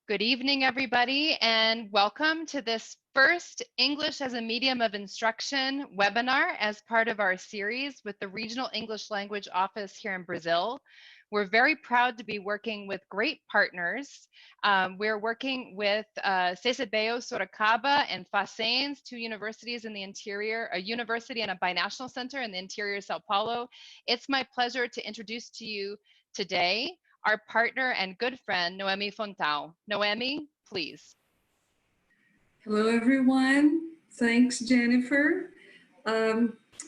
Good evening, everybody, and welcome to this first English as a Medium of Instruction webinar as part of our series with the Regional English Language Office here in Brazil. We're very proud to be working with great partners. We're working with CCBio Sorocaba and Facens, two universities in the interior, a university and a binational center in the interior of Sao Paulo. It's my pleasure to introduce to you today our partner and good friend, Noemi Fontao. Noemi, please. Hello, everyone. Thanks, Jennifer.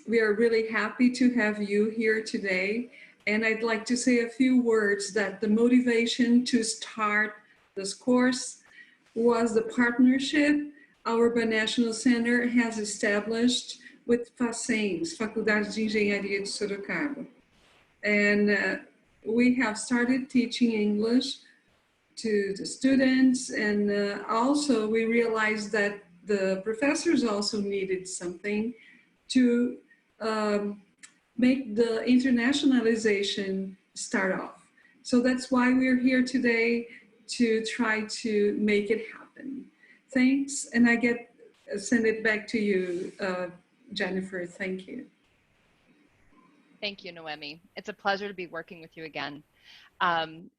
We are really happy to have you here today. And I'd like to say a few words that the motivation to start this course was the partnership our Binational Center has established with Facens, Faculdade de Engenharia de Sorocaba. And we have started teaching English to the students, and also we realized that the professors also needed something to make the internationalization start off. So that's why we're here today, to try to make it happen. Thanks, and I send it back to you, Jennifer. Thank you. Thank you, Noemi. It's a pleasure to be working with you again.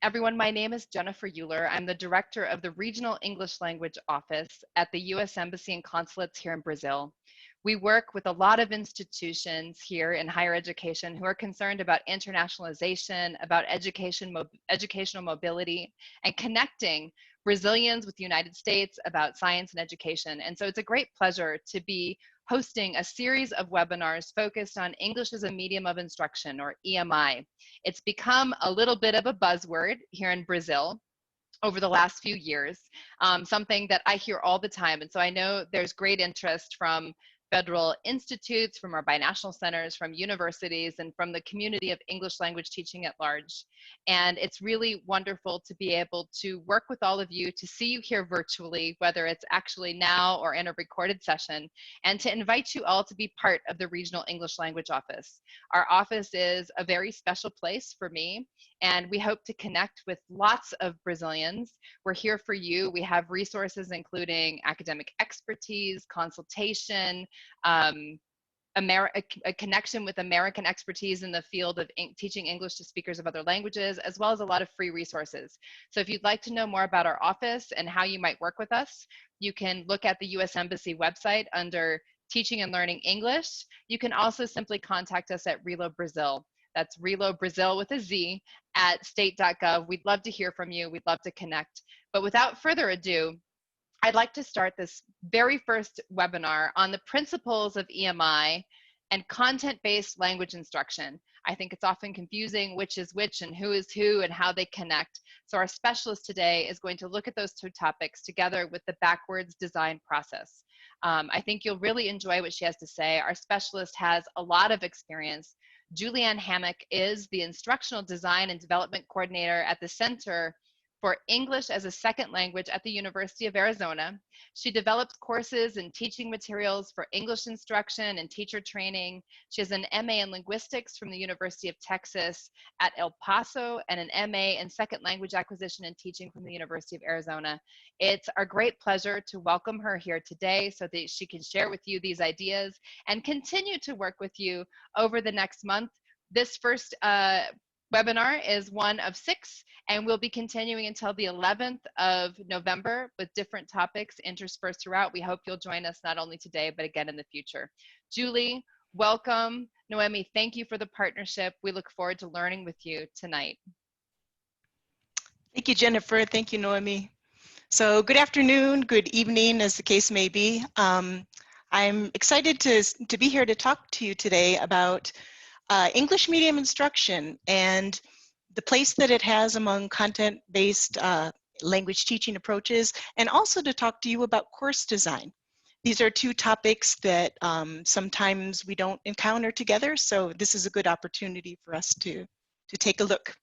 Everyone, my name is Jennifer Euler. I'm the director of the Regional English Language Office at the U.S. Embassy and Consulates here in Brazil. We work with a lot of institutions here in higher education who are concerned about internationalization, about educational mobility, and connecting Brazilians with the United States about science and education. And so it's a great pleasure to be hosting a series of webinars focused on English as a Medium of Instruction, or EMI. It's become a little bit of a buzzword here in Brazil over the last few years, something that I hear all the time. And so I know there's great interest from federal institutes, from our binational centers, from universities, and from the community of English language teaching at large. And it's really wonderful to be able to work with all of you, to see you here virtually, whether it's actually now or in a recorded session, and to invite you all to be part of the Regional English Language Office. Our office is a very special place for me, and we hope to connect with lots of Brazilians. We're here for you. We have resources including academic expertise, consultation, a connection with American expertise in the field of teaching English to speakers of other languages, as well as a lot of free resources. So if you'd like to know more about our office and how you might work with us, you can look at the U.S. Embassy website under Teaching and Learning English. You can also simply contact us at Relo Brazil. That's Relo Brazil with a Z at state.gov. We'd love to hear from you. We'd love to connect. But without further ado, I'd like to start this very first webinar on the principles of EMI and content-based language instruction. I think it's often confusing which is which and who is who and how they connect. So our specialist today is going to look at those two topics together with the backwards design process. I think you'll really enjoy what she has to say. Our specialist has a lot of experience. Julianne Hammock is the Instructional Design and Development Coordinator at the Center for English as a Second Language at the University of Arizona. She develops courses and teaching materials for English instruction and teacher training. She has an MA in Linguistics from the University of Texas at El Paso and an MA in Second Language Acquisition and Teaching from the University of Arizona. It's our great pleasure to welcome her here today so that she can share with you these ideas and continue to work with you over the next month. This first webinar is one of 6, and we'll be continuing until the 11th of November with different topics interspersed throughout. We hope you'll join us not only today, but again in the future. Julie, welcome. Noemi, thank you for the partnership. We look forward to learning with you tonight. Thank you, Jennifer. Thank you, Noemi. So good afternoon, good evening, as the case may be. I'm excited to be here to talk to you today about English medium instruction and the place that it has among content-based language teaching approaches, and also to talk to you about course design. These are two topics that sometimes we don't encounter together, so this is a good opportunity for us to take a look.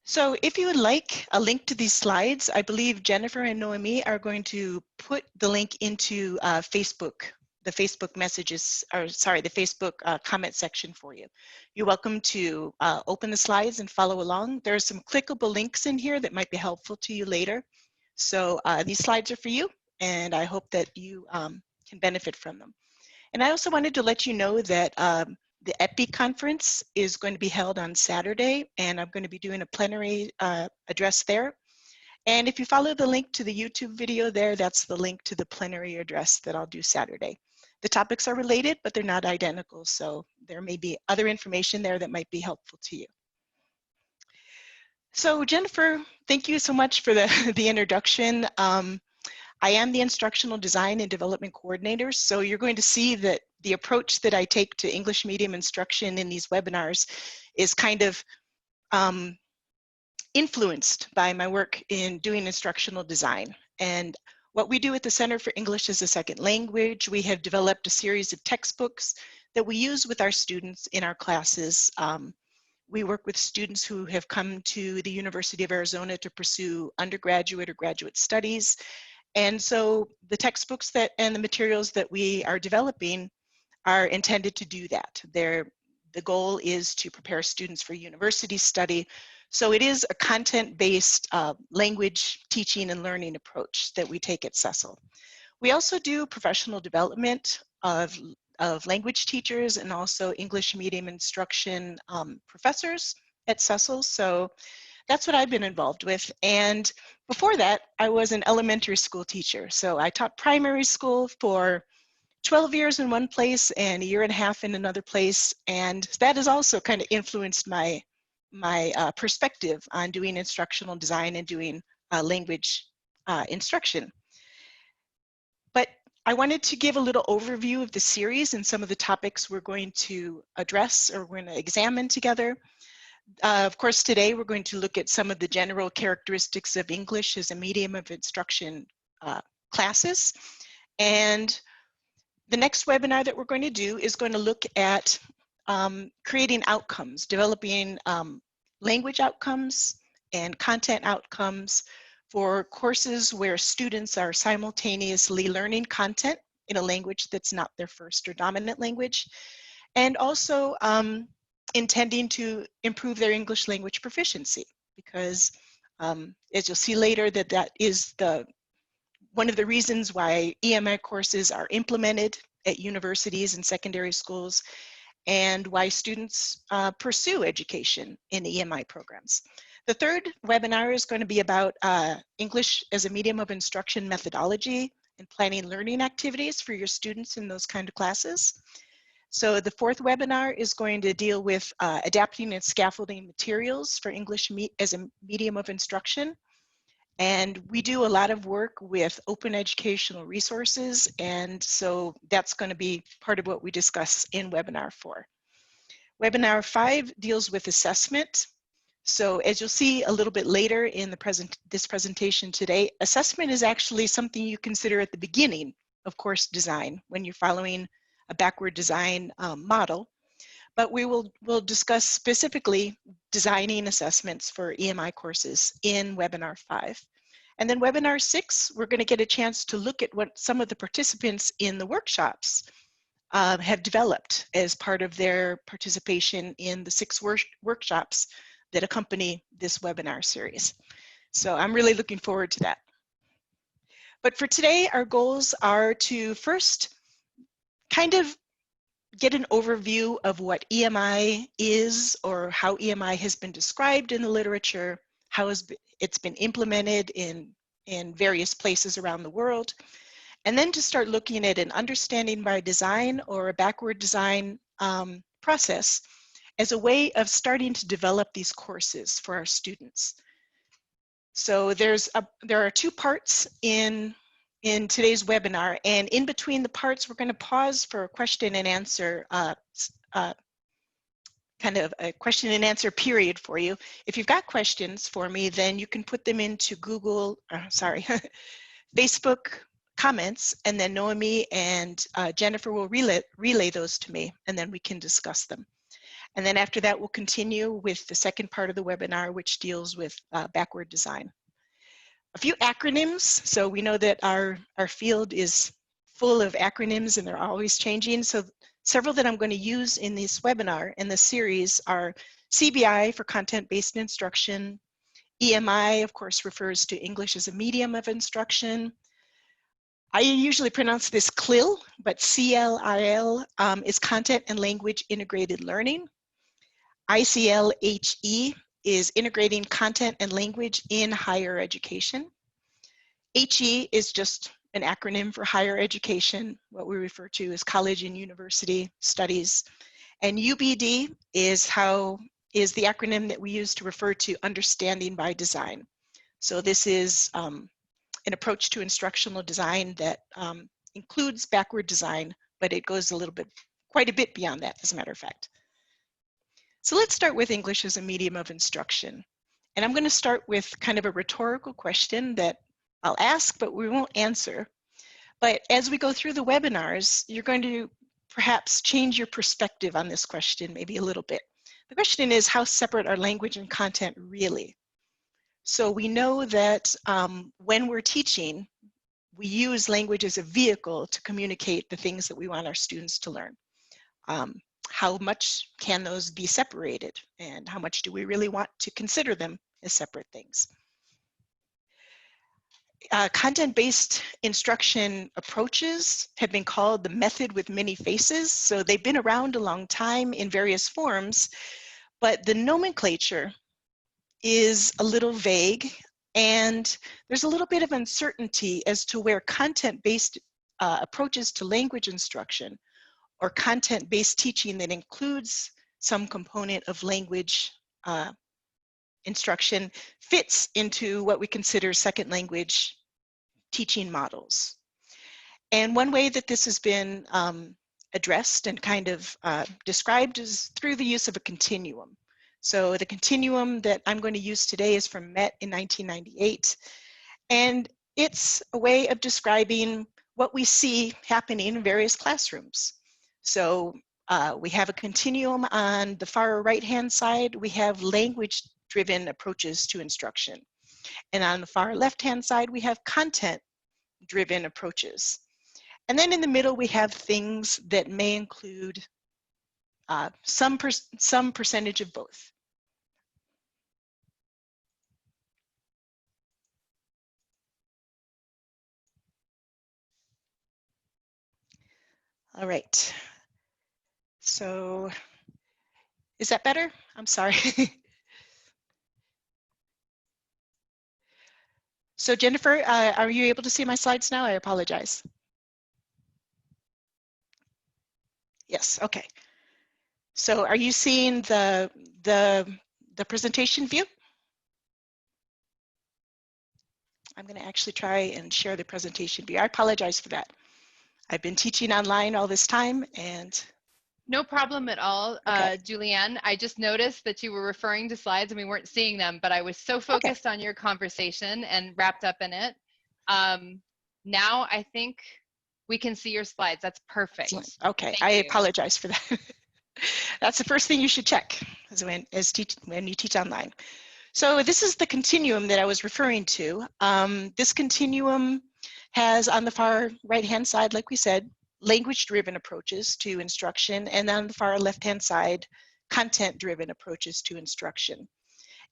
So if you would like a link to these slides, I believe Jennifer and Noemi are going to put the link into Facebook the Facebook messages, or sorry, the Facebook comment section for you. You're welcome to open the slides and follow along. There are some clickable links in here that might be helpful to you later. So these slides are for you, and I hope that you can benefit from them. And I also wanted to let you know that the EPI conference is going to be held on Saturday, and I'm going to be doing a plenary address there. And if you follow the link to the YouTube video there, that's the link to the plenary address that I'll do Saturday. The topics are related, but they're not identical, so there may be other information there that might be helpful to you. So Jennifer, thank you so much for the introduction. I am the Instructional Design and Development Coordinator, so you're going to see that the approach that I take to English medium instruction in these webinars is kind of influenced by my work in doing instructional design. And what we do at the Center for English as a Second Language, we have developed a series of textbooks that we use with our students in our classes. We work with students who have come to the University of Arizona to pursue undergraduate or graduate studies. And so the textbooks and the materials that we are developing are intended to do that. The goal is to prepare students for university study. So it is a content-based language teaching and learning approach that we take at Cecil. We also do professional development of language teachers and also English medium instruction professors at Cecil. So that's what I've been involved with. And before that, I was an elementary school teacher. So I taught primary school for 12 years in one place and a year and a half in another place. And that has also kind of influenced my perspective on doing instructional design and doing language instruction. But I wanted to give a little overview of the series and some of the topics we're going to address or we're going to examine together. Of course, today we're going to look at some of the general characteristics of English as a medium of instruction classes. And the next webinar that we're going to do is going to look at creating outcomes, developing language outcomes and content outcomes for courses where students are simultaneously learning content in a language that's not their first or dominant language, and also intending to improve their English language proficiency, because as you'll see later, that is one of the reasons why EMI courses are implemented at universities and secondary schools, and why students pursue education in EMI programs. The third webinar is going to be about English as a medium of instruction methodology and planning learning activities for your students in those kind of classes. So the fourth webinar is going to deal with adapting and scaffolding materials for English as a medium of instruction. And we do a lot of work with open educational resources, and so that's going to be part of what we discuss in webinar 4. Webinar 5 deals with assessment. So as you'll see a little bit later in this presentation today, assessment is actually something you consider at the beginning of course design when you're following a backward design model. But we'll discuss specifically designing assessments for EMI courses in webinar 5. And then webinar 6, we're going to get a chance to look at what some of the participants in the workshops have developed as part of their participation in the 6 workshops that accompany this webinar series. So I'm really looking forward to that. But for today, our goals are to first kind of get an overview of what EMI is, or how EMI has been described in the literature, how it's been implemented in various places around the world, and then to start looking at an understanding by design or a backward design process as a way of starting to develop these courses for our students. So there are 2 parts in today's webinar, and in between the parts, we're going to pause for a question and answer, kind of a question and answer period for you. If you've got questions for me, then you can put them into Facebook comments, and then Noemi and Jennifer will relay those to me, and then we can discuss them. And then after that, we'll continue with the second part of the webinar, which deals with backward design. A few acronyms. So we know that our field is full of acronyms and they're always changing. So several that I'm going to use in this webinar and this series are CBI for content-based instruction. EMI, of course, refers to English as a medium of instruction. I usually pronounce this CLIL, but CLIL is content and language integrated learning. ICLHE is integrating content and language in higher education. HE is just an acronym for higher education, what we refer to as college and university studies. And UBD is the acronym that we use to refer to understanding by design. So this is an approach to instructional design that includes backward design, but it goes quite a bit beyond that, as a matter of fact. So let's start with English as a medium of instruction. And I'm going to start with kind of a rhetorical question that I'll ask, but we won't answer. But as we go through the webinars, you're going to perhaps change your perspective on this question maybe a little bit. The question is, how separate are language and content really? So we know that when we're teaching, we use language as a vehicle to communicate the things that we want our students to learn. How much can those be separated? And how much do we really want to consider them as separate things? Content-based instruction approaches have been called the method with many faces. So they've been around a long time in various forms, but the nomenclature is a little vague, and there's a little bit of uncertainty as to where content-based approaches to language instruction or content-based teaching that includes some component of language instruction fits into what we consider second language teaching models. And one way that this has been addressed and kind of described is through the use of a continuum. So the continuum that I'm going to use today is from Met in 1998, and it's a way of describing what we see happening in various classrooms. So we have a continuum on the far right-hand side. We have language-driven approaches to instruction. And on the far left-hand side, we have content-driven approaches. And then in the middle, we have things that may include some percentage of both. All right. So is that better? I'm sorry. So Jennifer, are you able to see my slides now? I apologize. Yes, okay. So are you seeing the presentation view? I'm going to actually try and share the presentation view. I apologize for that. I've been teaching online all this time and... No problem at all, okay. Julianne. I just noticed that you were referring to slides and we weren't seeing them, but I was so focused on your conversation and wrapped up in it. Now I think we can see your slides. That's perfect. Okay, I apologize for that. That's the first thing you should check when you teach online. So this is the continuum that I was referring to. This continuum has on the far right-hand side, like we said, language-driven approaches to instruction, and on the far left-hand side, content-driven approaches to instruction.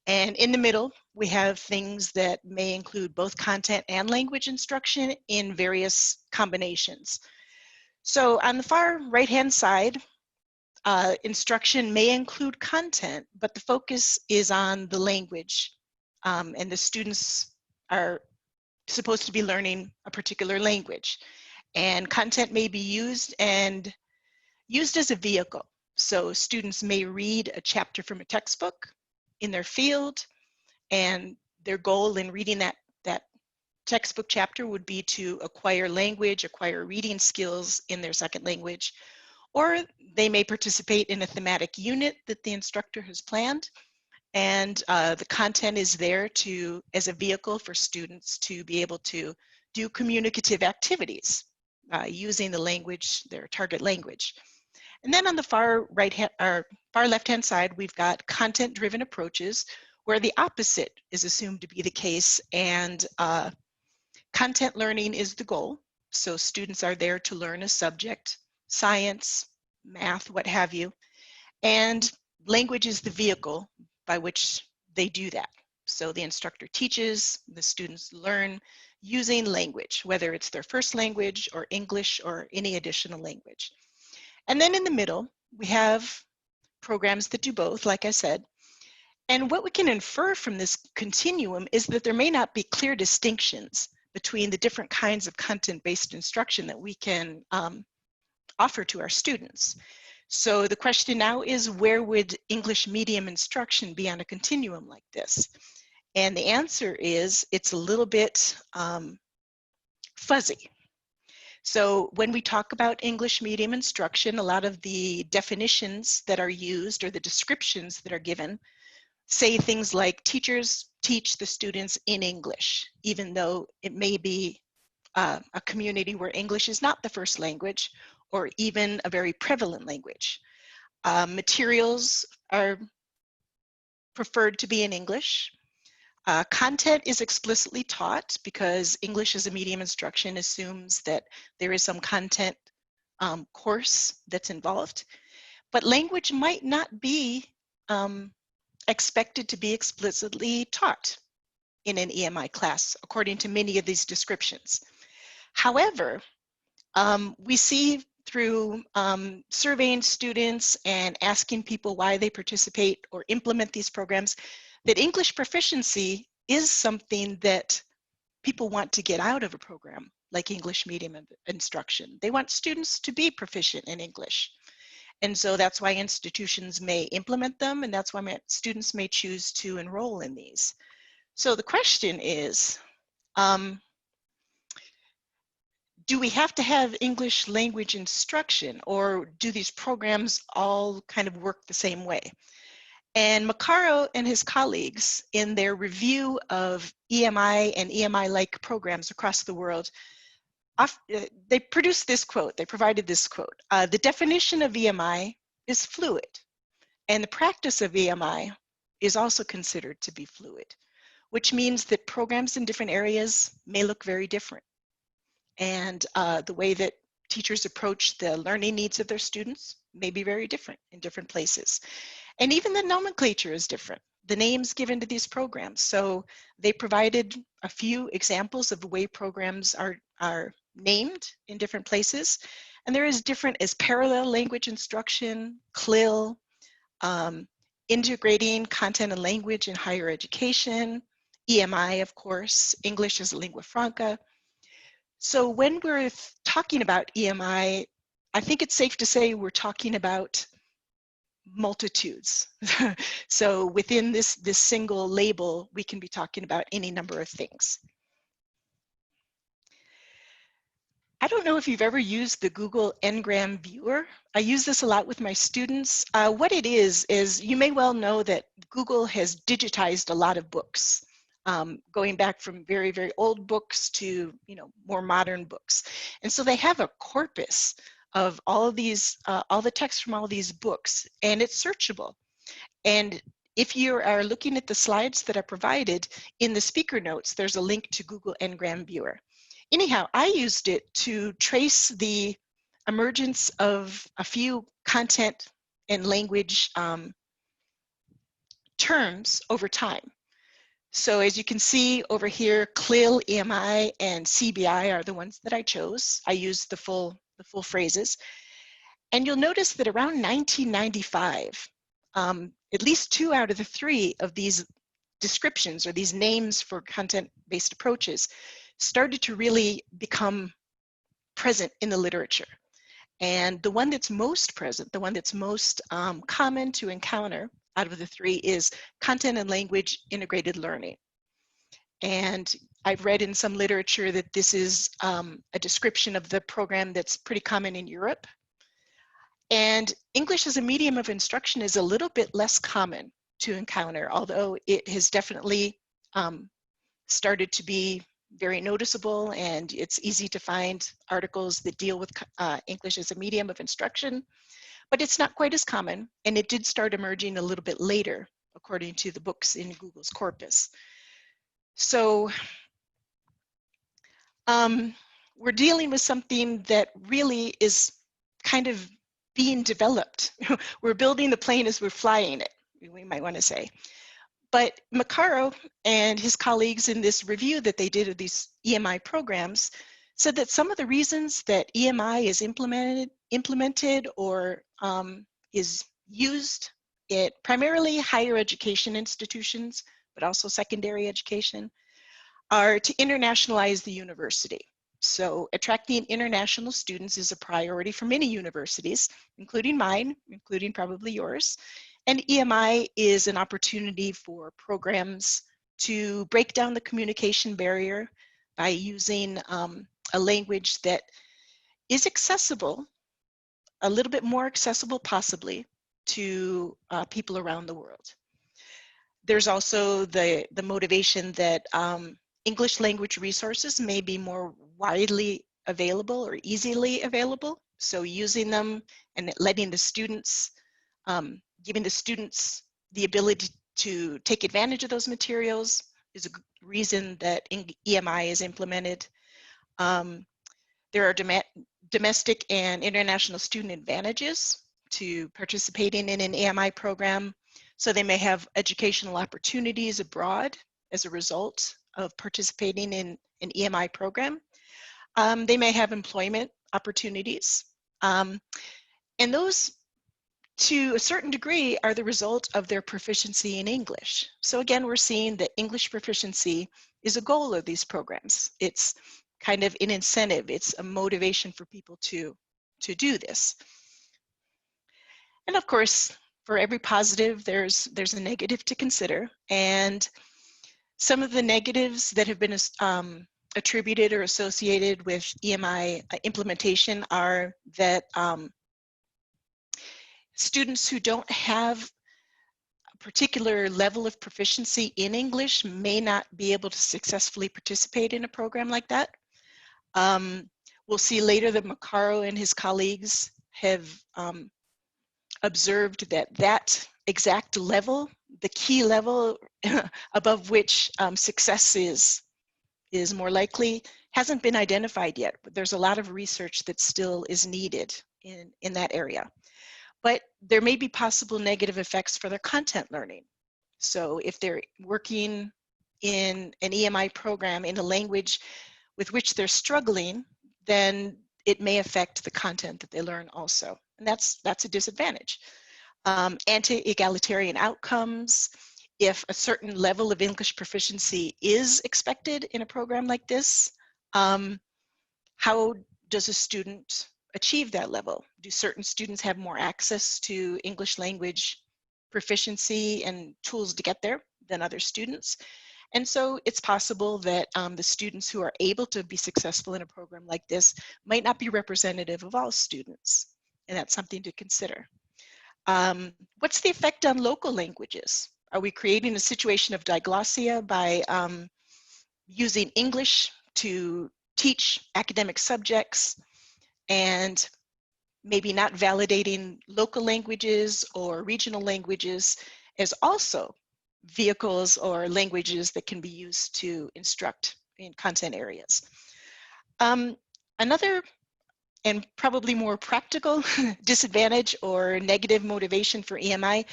And in the middle, we have things that may include both content and language instruction in various combinations. So on the far right-hand side, instruction may include content, but the focus is on the language, and the students are supposed to be learning a particular language. And content may be used as a vehicle. So students may read a chapter from a textbook in their field, and their goal in reading that textbook chapter would be to acquire language, acquire reading skills in their second language. Or they may participate in a thematic unit that the instructor has planned, and the content is there as a vehicle for students to be able to do communicative activities using the language, their target language. And then on the far left-hand side, we've got content-driven approaches where the opposite is assumed to be the case, and content learning is the goal. So students are there to learn a subject, science, math, what have you. And language is the vehicle by which they do that. So the instructor teaches, the students learn using language, whether it's their first language or English or any additional language. And then in the middle, we have programs that do both, like I said. And what we can infer from this continuum is that there may not be clear distinctions between the different kinds of content-based instruction that we can offer to our students. So the question now is, where would English medium instruction be on a continuum like this? And the answer is, it's a little bit fuzzy. So when we talk about English medium instruction, a lot of the definitions that are used or the descriptions that are given say things like teachers teach the students in English, even though it may be a community where English is not the first language or even a very prevalent language. Materials are preferred to be in English. Content is explicitly taught because English as a medium instruction assumes that there is some content course that's involved, but language might not be expected to be explicitly taught in an EMI class, according to many of these descriptions. However, we see through surveying students and asking people why they participate or implement these programs that English proficiency is something that people want to get out of a program like English medium instruction. They want students to be proficient in English. And so that's why institutions may implement them, and that's why students may choose to enroll in these. So the question is, do we have to have English language instruction, or do these programs all kind of work the same way? And Maccaro and his colleagues, in their review of EMI and EMI-like programs across the world, they produced this quote, they provided this quote: the definition of EMI is fluid, and the practice of EMI is also considered to be fluid, which means that programs in different areas may look very different. And the way that teachers approach the learning needs of their students may be very different in different places. And even the nomenclature is different, the names given to these programs. So they provided a few examples of the way programs are named in different places. And there is different as parallel language instruction, CLIL, integrating content and language in higher education, EMI, of course, English as a lingua franca. So when we're talking about EMI, I think it's safe to say we're talking about multitudes. So within this single label, we can be talking about any number of things. I don't know if you've ever used the Google Ngram Viewer. I use this a lot with my students. What it is you may well know that Google has digitized a lot of books, going back from very, very old books to more modern books. And so they have a corpus of all of these, all the text from all these books, and it's searchable. And if you are looking at the slides that are provided in the speaker notes, there's a link to Google Ngram Viewer. Anyhow, I used it to trace the emergence of a few content and language terms over time. So as you can see over here, CLIL, EMI, and CBI are the ones that I chose. I used the full phrases. And you'll notice that around 1995, at least 2 out of the 3 of these descriptions or these names for content-based approaches started to really become present in the literature. And the one that's most present, the one that's most common to encounter out of the 3 is content and language integrated learning. And I've read in some literature that this is a description of the program that's pretty common in Europe. And English as a medium of instruction is a little bit less common to encounter, although it has definitely started to be very noticeable, and it's easy to find articles that deal with English as a medium of instruction, but it's not quite as common, and it did start emerging a little bit later, according to the books in Google's corpus. So we're dealing with something that really is kind of being developed. We're building the plane as we're flying it, we might want to say. But Maccaro and his colleagues in this review that they did of these EMI programs said that some of the reasons that EMI is implemented or is used at primarily higher education institutions, but also secondary education, are to internationalize the university. So attracting international students is a priority for many universities, including mine, including probably yours. And EMI is an opportunity for programs to break down the communication barrier by using a language that is accessible, a little bit more accessible possibly, to people around the world. There's also the motivation that English language resources may be more widely available or easily available. So using them and letting the students, giving the students the ability to take advantage of those materials is a reason that EMI is implemented. There are domestic and international student advantages to participating in an EMI program. So they may have educational opportunities abroad as a result of participating in an EMI program. They may have employment opportunities. And those, to a certain degree, are the result of their proficiency in English. So again, we're seeing that English proficiency is a goal of these programs. It's kind of an incentive. It's a motivation for people to do this. And of course, for every positive, there's a negative to consider. And some of the negatives that have been attributed or associated with EMI implementation are that students who don't have a particular level of proficiency in English may not be able to successfully participate in a program like that. We'll see later that Maccaro and his colleagues have observed that that exact level, the key level above which success is more likely, hasn't been identified yet. But there's a lot of research that still is needed in that area. But there may be possible negative effects for their content learning. So if they're working in an EMI program in a language with which they're struggling, then it may affect the content that they learn also. And that's a disadvantage. Anti-egalitarian outcomes. If a certain level of English proficiency is expected in a program like this, how does a student achieve that level? Do certain students have more access to English language proficiency and tools to get there than other students? And so it's possible that the students who are able to be successful in a program like this might not be representative of all students. And that's something to consider. What's the effect on local languages? Are we creating a situation of diglossia by using English to teach academic subjects and maybe not validating local languages or regional languages as also vehicles or languages that can be used to instruct in content areas? Another and probably more practical disadvantage or negative motivation for EMI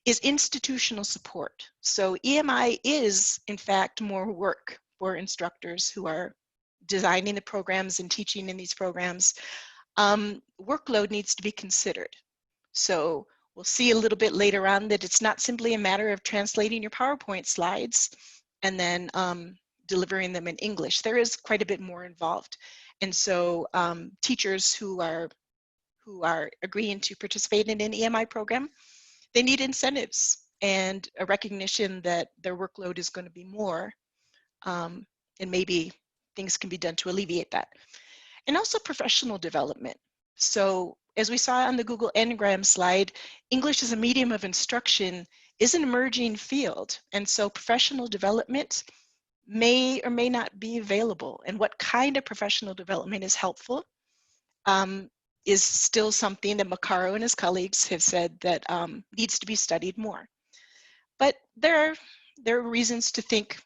is institutional support. So EMI is, in fact, more work for instructors who are designing the programs and teaching in these programs. Workload needs to be considered. So we'll see a little bit later on that it's not simply a matter of translating your PowerPoint slides and then delivering them in English. There is quite a bit more involved. And so teachers who are agreeing to participate in an EMI program, they need incentives and a recognition that their workload is going to be more, and maybe things can be done to alleviate that. And also professional development. So as we saw on the Google Ngram slide, English as a medium of instruction is an emerging field. And so professional development may or may not be available. And what kind of professional development is helpful is still something that Maccaro and his colleagues have said that needs to be studied more. But there are reasons to think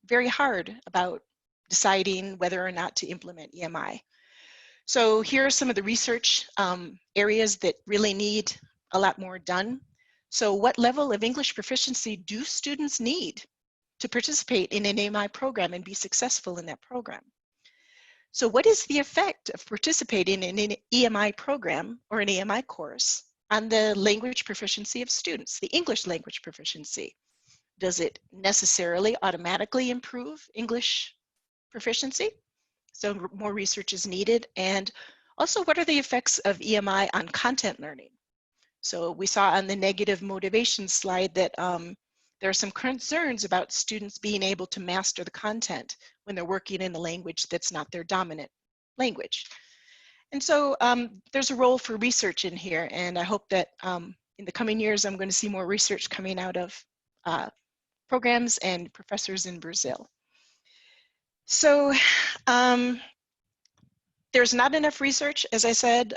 very hard about deciding whether or not to implement EMI. So here are some of the research areas that really need a lot more done. So what level of English proficiency do students need to participate in an EMI program and be successful in that program? So what is the effect of participating in an EMI program or an EMI course on the language proficiency of students, the English language proficiency? Does it necessarily automatically improve English proficiency? So more research is needed. And also, what are the effects of EMI on content learning? So we saw on the negative motivation slide that there are some concerns about students being able to master the content when they're working in a language that's not their dominant language. And so there's a role for research in here, and I hope that in the coming years I'm going to see more research coming out of programs and professors in Brazil. So there's not enough research, as I said.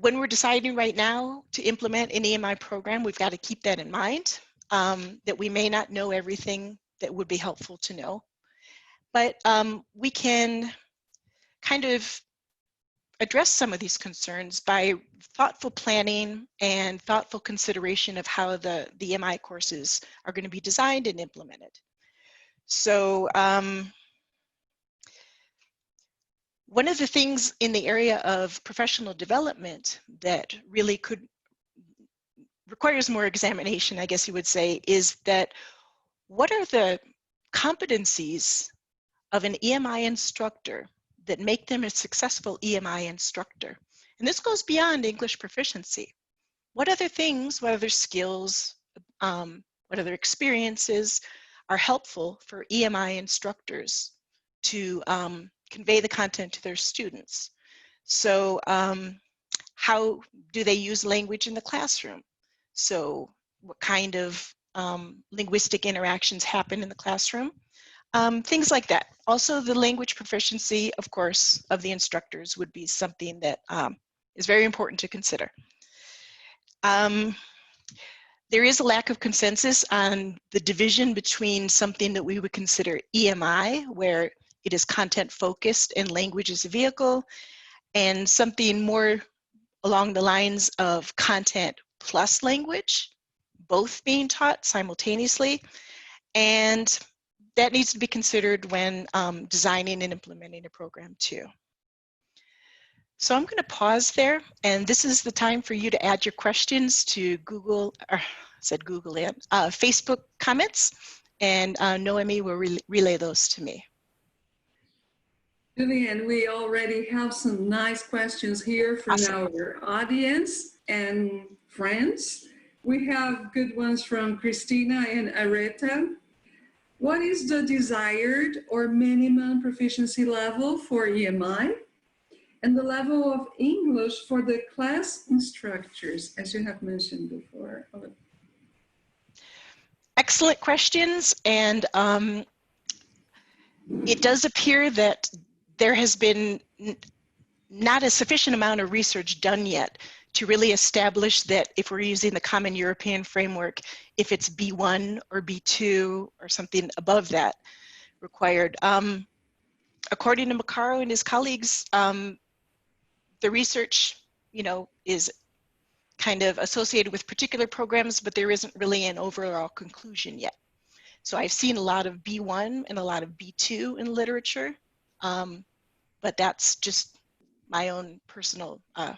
When we're deciding right now to implement an EMI program, we've got to keep that in mind, that we may not know everything that would be helpful to know. But we can kind of address some of these concerns by thoughtful planning and thoughtful consideration of how the EMI courses are going to be designed and implemented. So one of the things in the area of professional development that really requires more examination, I guess you would say, is that what are the competencies of an EMI instructor that make them a successful EMI instructor? And this goes beyond English proficiency. What other things, what other skills, what other experiences are helpful for EMI instructors to convey the content to their students? So how do they use language in the classroom? So what kind of linguistic interactions happen in the classroom? Things like that. Also, the language proficiency, of course, of the instructors would be something that is very important to consider. There is a lack of consensus on the division between something that we would consider EMI, where it is content focused and language is a vehicle, and something more along the lines of content plus language, both being taught simultaneously. And that needs to be considered when designing and implementing a program too. So I'm going to pause there, and this is the time for you to add your questions to Facebook comments, and Noemi will relay those to me. Julian, we already have some nice questions here from Awesome. our audience and friends. We have good ones from Christina and Areta. What is the desired or minimum proficiency level for EMI? And the level of English for the class instructors, as you have mentioned before? Excellent questions, and it does appear that there has been not a sufficient amount of research done yet to really establish that if we're using the Common European Framework, if it's B1 or B2 or something above that required. According to Maccaro and his colleagues, the research, is kind of associated with particular programs, but there isn't really an overall conclusion yet. So I've seen a lot of B1 and a lot of B2 in literature, but that's just my own personal, I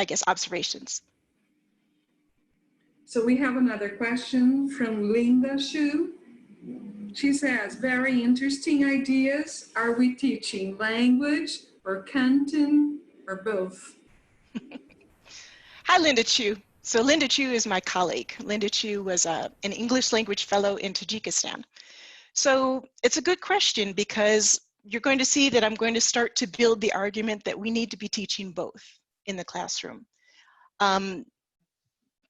guess, observations. So we have another question from Linda Shu. She says, very interesting ideas. Are we teaching language or content or both? Hi, Linda Chu. So Linda Chu is my colleague. Linda Chu was an English language fellow in Tajikistan. So it's a good question, because you're going to see that I'm going to start to build the argument that we need to be teaching both in the classroom.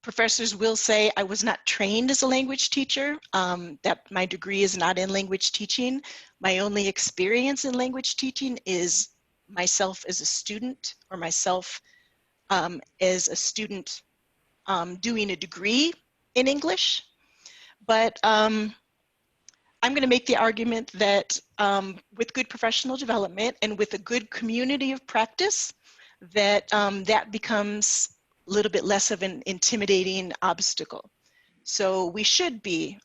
Professors will say, I was not trained as a language teacher, that my degree is not in language teaching. My only experience in language teaching is myself as a student, or myself as a student doing a degree in English. but I'm going to make the argument that with good professional development and with a good community of practice, that that becomes a little bit less of an intimidating obstacle. So we should be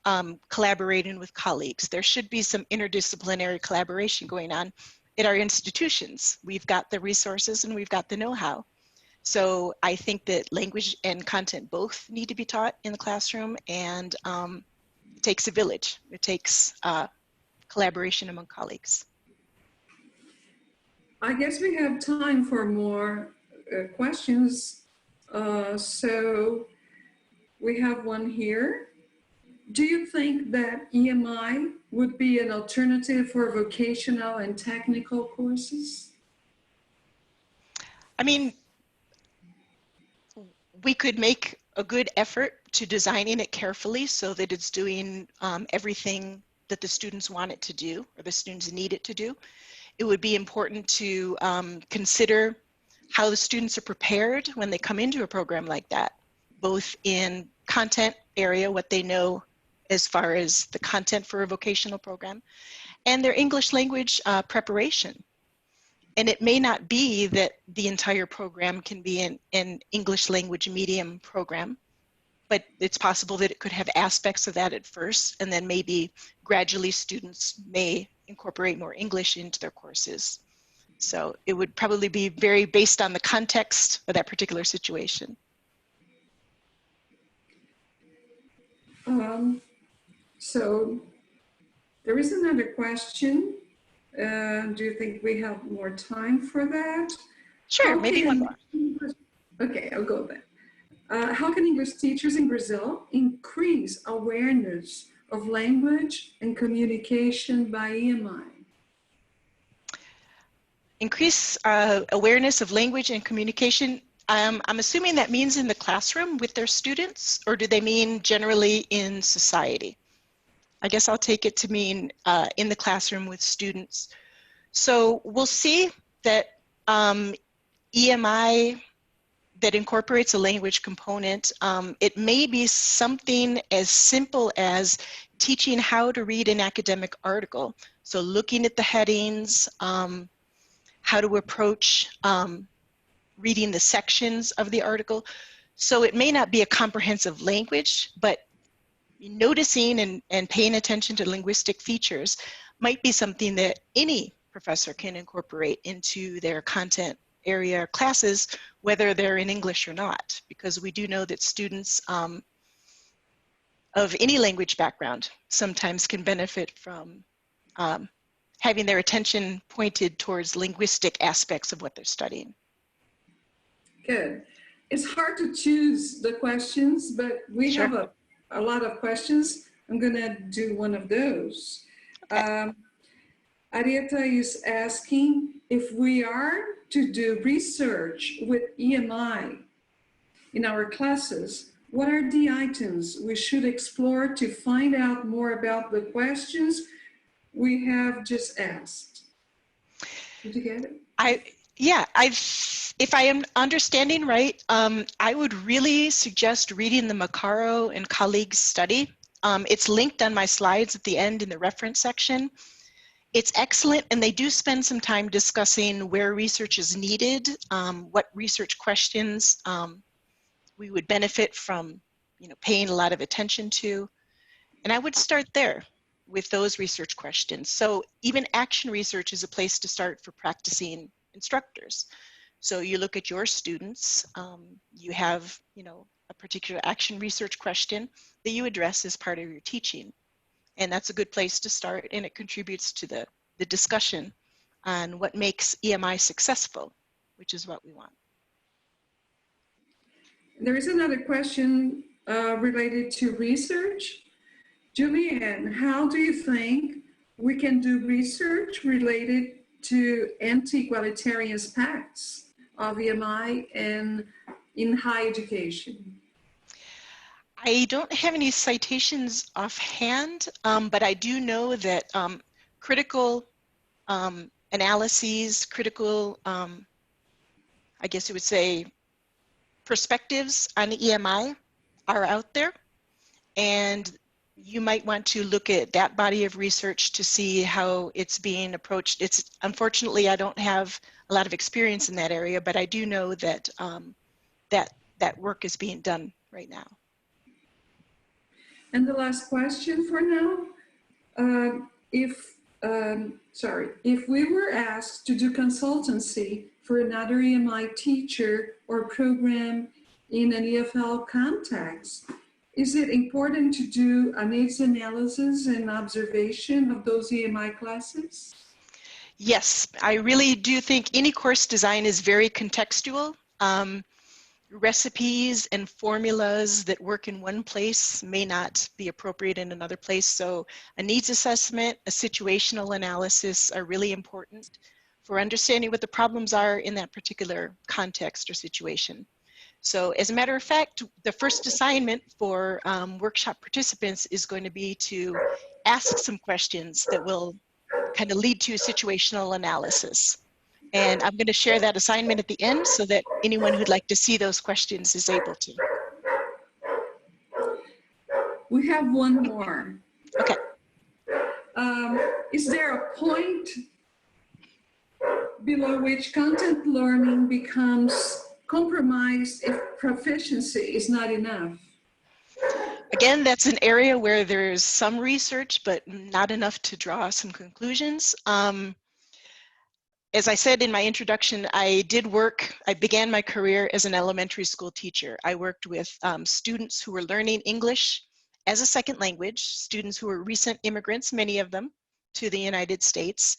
collaborating with colleagues. There should be some interdisciplinary collaboration going on at our institutions. We've got the resources and we've got the know-how. So I think that language and content both need to be taught in the classroom, and it takes a village. It takes collaboration among colleagues. I guess we have time for more questions. So we have one here. Do you think that EMI would be an alternative for vocational and technical courses? I mean, we could make a good effort to designing it carefully so that it's doing everything that the students want it to do or the students need it to do. It would be important to consider how the students are prepared when they come into a program like that, both in content area, what they know as far as the content for a vocational program, and their English language preparation. And it may not be that the entire program can be an English language medium program, but it's possible that it could have aspects of that at first, and then maybe gradually students may incorporate more English into their courses. So it would probably be very based on the context of that particular situation. So there is another question. Do you think we have more time for that? Sure, maybe one more. Okay, I'll go then. How can English teachers in Brazil increase awareness of language and communication by EMI? Increase awareness of language and communication. I'm assuming that means in the classroom with their students, or do they mean generally in society? I guess I'll take it to mean in the classroom with students. So we'll see that EMI that incorporates a language component, it may be something as simple as teaching how to read an academic article. So looking at the headings, how to approach reading the sections of the article. So it may not be a comprehensive language, but noticing and paying attention to linguistic features might be something that any professor can incorporate into their content area classes, whether they're in English or not, because we do know that students of any language background sometimes can benefit from having their attention pointed towards linguistic aspects of what they're studying. Good. It's hard to choose the questions, but we Sure. have a lot of questions. I'm gonna do one of those. Okay. Arieta is asking if we are to do research with EMI in our classes, what are the items we should explore to find out more about the questions we have just asked? Did you get it? If I am understanding right, I would really suggest reading the Maccaro and colleagues study. It's linked on my slides at the end in the reference section. It's excellent, and they do spend some time discussing where research is needed, what research questions we would benefit from, paying a lot of attention to. And I would start there with those research questions. So even action research is a place to start for practicing instructors. So you look at your students, you have, a particular action research question that you address as part of your teaching. And that's a good place to start, and it contributes to the discussion on what makes EMI successful, which is what we want. There is another question related to research. Julianne, how do you think we can do research related to anti-egalitarian aspects of EMI and in higher education? I don't have any citations offhand, but I do know that critical analyses, critical, I guess you would say, perspectives on EMI are out there. And you might want to look at that body of research to see how it's being approached. It's unfortunately, I don't have a lot of experience in that area, but I do know that that work is being done right now. And the last question for now, if we were asked to do consultancy for another EMI teacher or program in an EFL context, is it important to do a needs analysis and observation of those EMI classes? Yes, I really do think any course design is very contextual. Recipes and formulas that work in one place may not be appropriate in another place. So a needs assessment, a situational analysis are really important for understanding what the problems are in that particular context or situation. So as a matter of fact, the first assignment for workshop participants is going to be to ask some questions that will kind of lead to a situational analysis. And I'm going to share that assignment at the end so that anyone who'd like to see those questions is able to. We have one more. Okay. Is there a point below which content learning becomes compromised if proficiency is not enough? Again, that's an area where there's some research, but not enough to draw some conclusions. As I said in my introduction, I began my career as an elementary school teacher. I worked with students who were learning English as a second language, students who were recent immigrants, many of them, to the United States.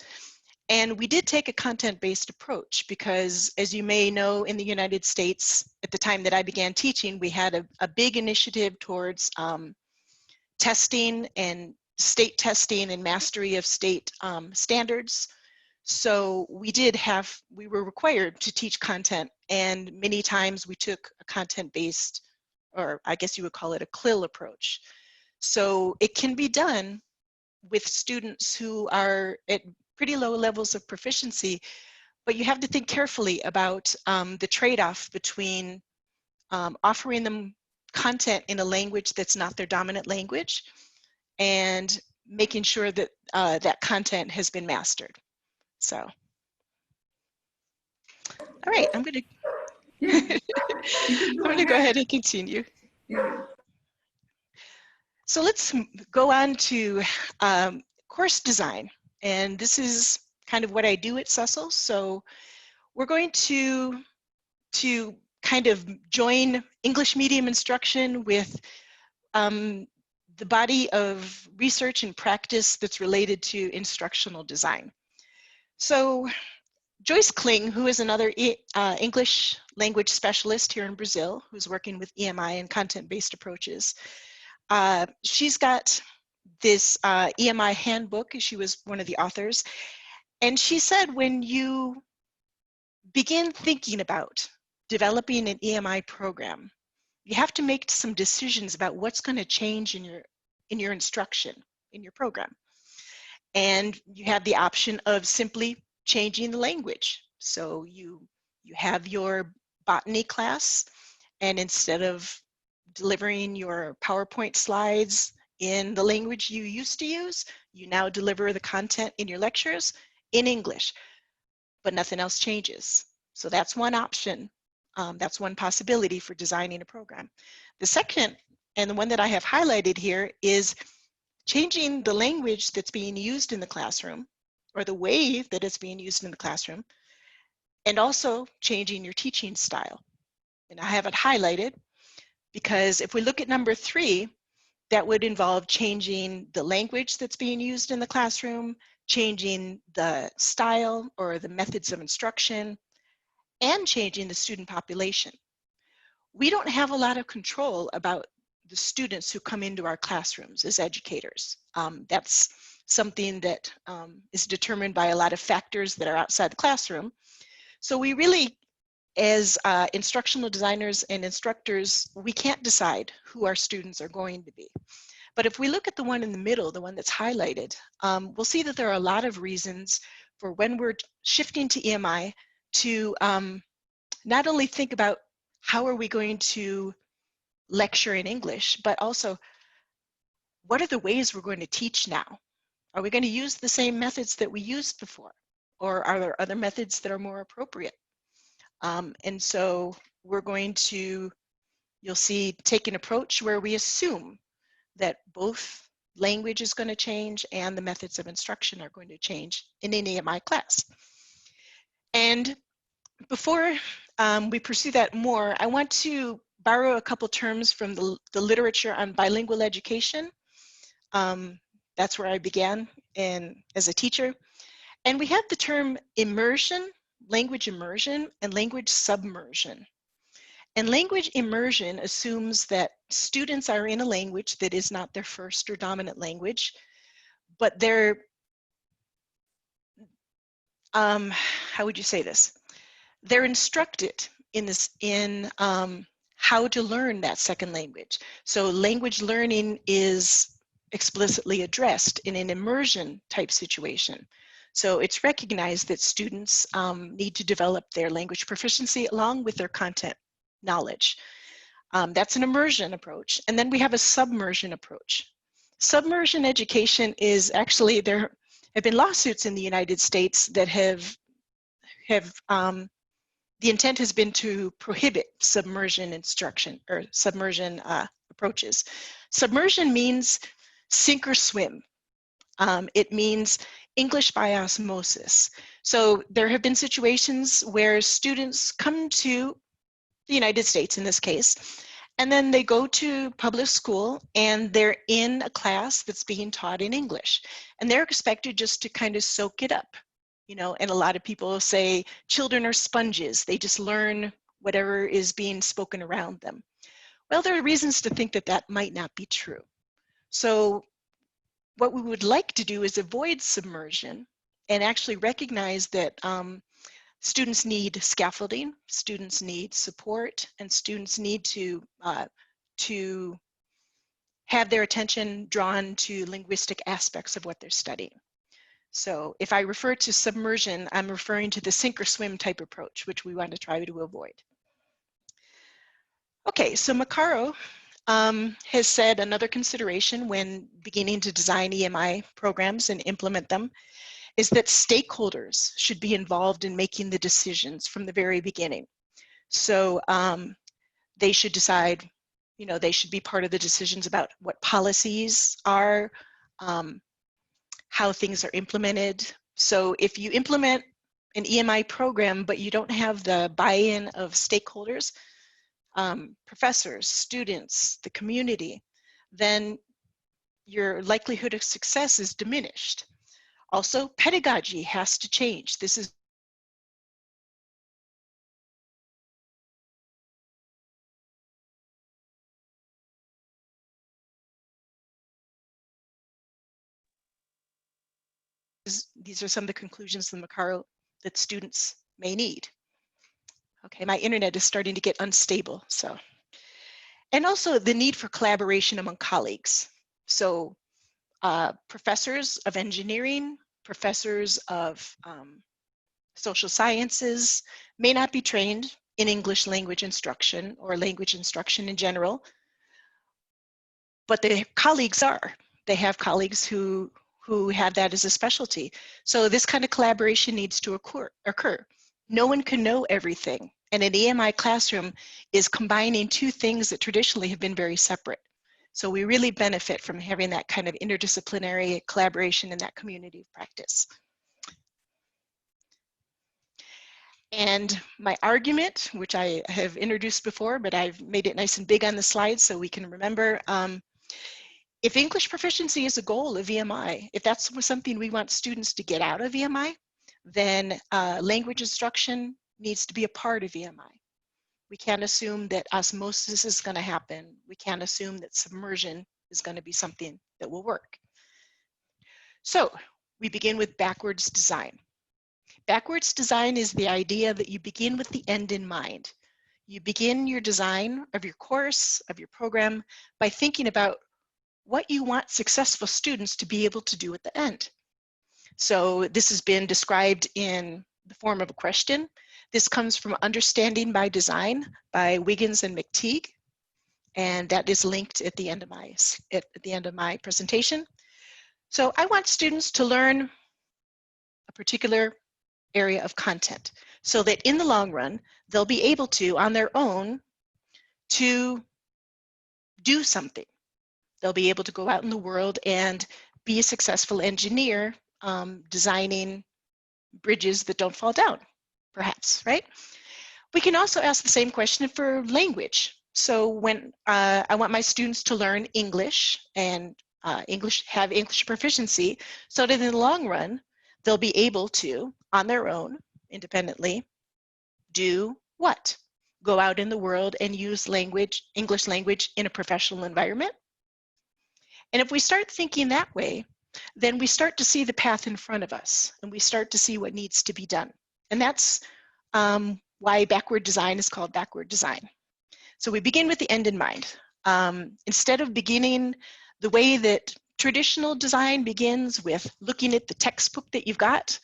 And we did take a content-based approach because, as you may know, in the United States, at the time that I began teaching, we had a big initiative towards testing and state testing and mastery of state standards. So we were required to teach content, and many times we took a content-based, or I guess you would call it a CLIL approach. So it can be done with students who are at pretty low levels of proficiency, but you have to think carefully about the trade-off between offering them content in a language that's not their dominant language and making sure that that content has been mastered. So, all right, I'm going to go ahead and continue. Yeah. So let's go on to course design. And this is kind of what I do at Cecil. So we're going to kind of join English medium instruction with the body of research and practice that's related to instructional design. So Joyce Kling, who is another English language specialist here in Brazil, who's working with EMI and content-based approaches, she's got this EMI handbook. She was one of the authors. And she said, when you begin thinking about developing an EMI program, you have to make some decisions about what's going to change in your instruction, in your program. And you have the option of simply changing the language. So you have your botany class, and instead of delivering your PowerPoint slides in the language you used to use, you now deliver the content in your lectures in English, but nothing else changes. So that's one option. That's one possibility for designing a program. The second, and the one that I have highlighted here, is changing the language that's being used in the classroom, or the way that it's being used in the classroom, and also changing your teaching style. And I have it highlighted because if we look at number 3, that would involve changing the language that's being used in the classroom, changing the style or the methods of instruction, and changing the student population. We don't have a lot of control about the students who come into our classrooms as educators. That's something that is determined by a lot of factors that are outside the classroom. So we really, as instructional designers and instructors, we can't decide who our students are going to be. But if we look at the one in the middle, the one that's highlighted, we'll see that there are a lot of reasons for when we're shifting to EMI to not only think about how are we going to lecture in English, but also what are the ways we're going to teach now? Are we going to use the same methods that we used before? Or are there other methods that are more appropriate? And so we're going to, you'll see, take an approach where we assume that both language is going to change and the methods of instruction are going to change in an EMI class. And before we pursue that more, I want to borrow a couple terms from the literature on bilingual education. That's where I began as a teacher. And we have the term immersion, language immersion, and language submersion. And language immersion assumes that students are in a language that is not their first or dominant language, but they're, how would you say this? They're instructed in how to learn that second language. So language learning is explicitly addressed in an immersion type situation. So it's recognized that students need to develop their language proficiency along with their content knowledge. That's an immersion approach. And then we have a submersion approach. Submersion education is actually, there have been lawsuits in the United States that the intent has been to prohibit submersion instruction or submersion approaches. Submersion means sink or swim. It means English by osmosis. So there have been situations where students come to the United States in this case, and then they go to public school and they're in a class that's being taught in English. And they're expected just to kind of soak it up. You know, and a lot of people say children are sponges. They just learn whatever is being spoken around them. Well, there are reasons to think that that might not be true. So what we would like to do is avoid submersion and actually recognize that students need scaffolding, students need support, and students need to have their attention drawn to linguistic aspects of what they're studying. So if I refer to submersion, I'm referring to the sink or swim type approach, which we want to try to avoid. Okay, so Macaro has said another consideration when beginning to design EMI programs and implement them is that stakeholders should be involved in making the decisions from the very beginning. So they should decide, you know, they should be part of the decisions about what policies are, how things are implemented. So if you implement an EMI program, but you don't have the buy-in of stakeholders, professors, students, the community, then your likelihood of success is diminished. Also, pedagogy has to change. This is these are some of the conclusions from Macaro that students may need. Okay, my internet is starting to get unstable, so. And also the need for collaboration among colleagues. So professors of engineering, professors of social sciences may not be trained in English language instruction or language instruction in general, but their colleagues are. They have colleagues who have that as a specialty. So this kind of collaboration needs to occur. No one can know everything. And an EMI classroom is combining two things that traditionally have been very separate. So we really benefit from having that kind of interdisciplinary collaboration in that community of practice. And my argument, which I have introduced before, but I've made it nice and big on the slide so we can remember, if English proficiency is a goal of EMI, if that's something we want students to get out of EMI, then language instruction needs to be a part of EMI. We can't assume that osmosis is going to happen. We can't assume that submersion is going to be something that will work. So we begin with backwards design. Backwards design is the idea that you begin with the end in mind. You begin your design of your course, of your program, by thinking about what you want successful students to be able to do at the end. So this has been described in the form of a question. This comes from Understanding by Design by Wiggins and McTeague. and that is linked at the end of my presentation. So I want students to learn a particular area of content so that in the long run, they'll be able to, on their own, to do something. They'll be able to go out in the world and be a successful engineer, designing bridges that don't fall down, perhaps, right? We can also ask the same question for language. So when I want my students to learn English and have English proficiency, so that in the long run, they'll be able to, on their own, independently, do what? Go out in the world and use English language in a professional environment. And if we start thinking that way, then we start to see the path in front of us, and we start to see what needs to be done. And that's why backward design is called backward design. So we begin with the end in mind. Instead of beginning the way that traditional design begins with looking at the textbook that you've got,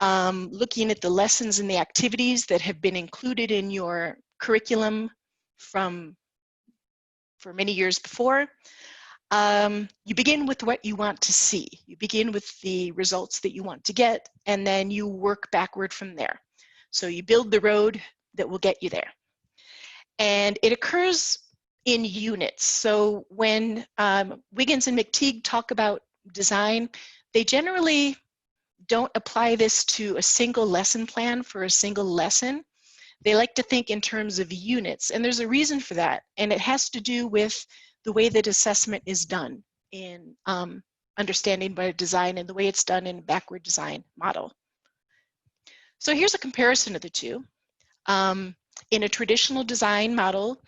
looking at the lessons and the activities that have been included in your curriculum for many years before, you begin with what you want to see. You begin with the results that you want to get, and then you work backward from there. So you build the road that will get you there. And it occurs in units. So when Wiggins and McTeague talk about design, they generally don't apply this to a single lesson plan for a single lesson. They like to think in terms of units, and there's a reason for that, and it has to do with the way that assessment is done in understanding by design and the way it's done in a backward design model. So here's a comparison of the two. In a traditional design model,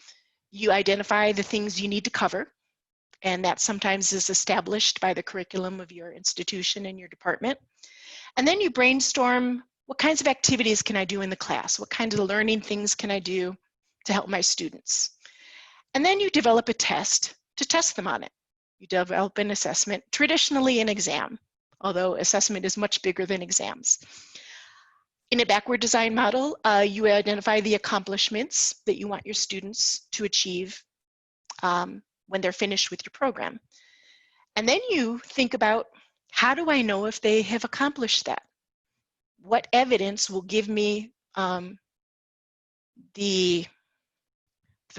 you identify the things you need to cover, and that sometimes is established by the curriculum of your institution and your department. And then you brainstorm, what kinds of activities can I do in the class? What kinds of learning things can I do to help my students? And then you develop a test to test them on it. You develop an assessment, traditionally an exam, although assessment is much bigger than exams. In a backward design model, you identify the accomplishments that you want your students to achieve when they're finished with your program. And then you think about, how do I know if they have accomplished that? What evidence will give me the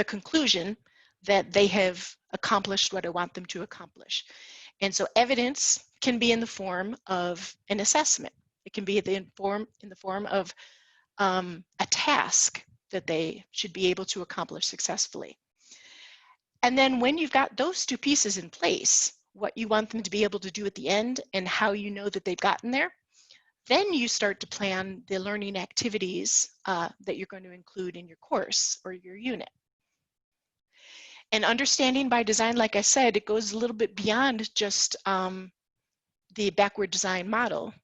conclusion that they have accomplished what I want them to accomplish? And so evidence can be in the form of an assessment. It can be in the form of a task that they should be able to accomplish successfully. And then when you've got those two pieces in place, what you want them to be able to do at the end and how you know that they've gotten there, then you start to plan the learning activities that you're going to include in your course or your unit. And understanding by design, like I said, it goes a little bit beyond just the backward design model.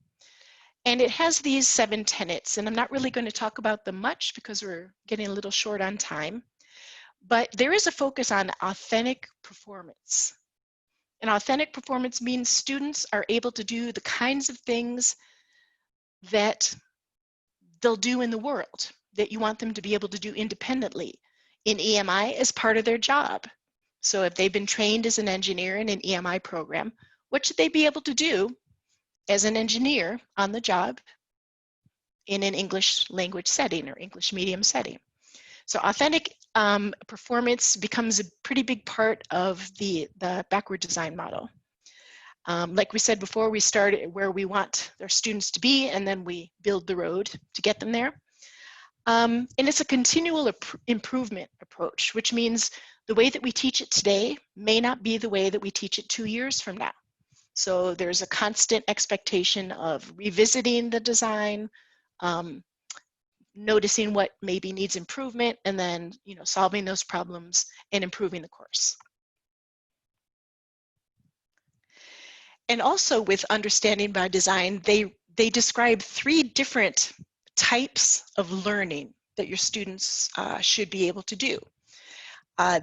And it has these 7 tenets, and I'm not really going to talk about them much because we're getting a little short on time. But there is a focus on authentic performance. And authentic performance means students are able to do the kinds of things that they'll do in the world, that you want them to be able to do independently in EMI as part of their job. So if they've been trained as an engineer in an EMI program, what should they be able to do as an engineer on the job in an English language setting or English medium setting? So authentic performance becomes a pretty big part of the backward design model. Like we said before, we start where we want our students to be, and then we build the road to get them there. And it's a continual improvement approach, which means the way that we teach it today may not be the way that we teach it 2 years from now. So there's a constant expectation of revisiting the design, noticing what maybe needs improvement, and then solving those problems and improving the course. And also with understanding by design, they describe 3 different types of learning that your students should be able to do.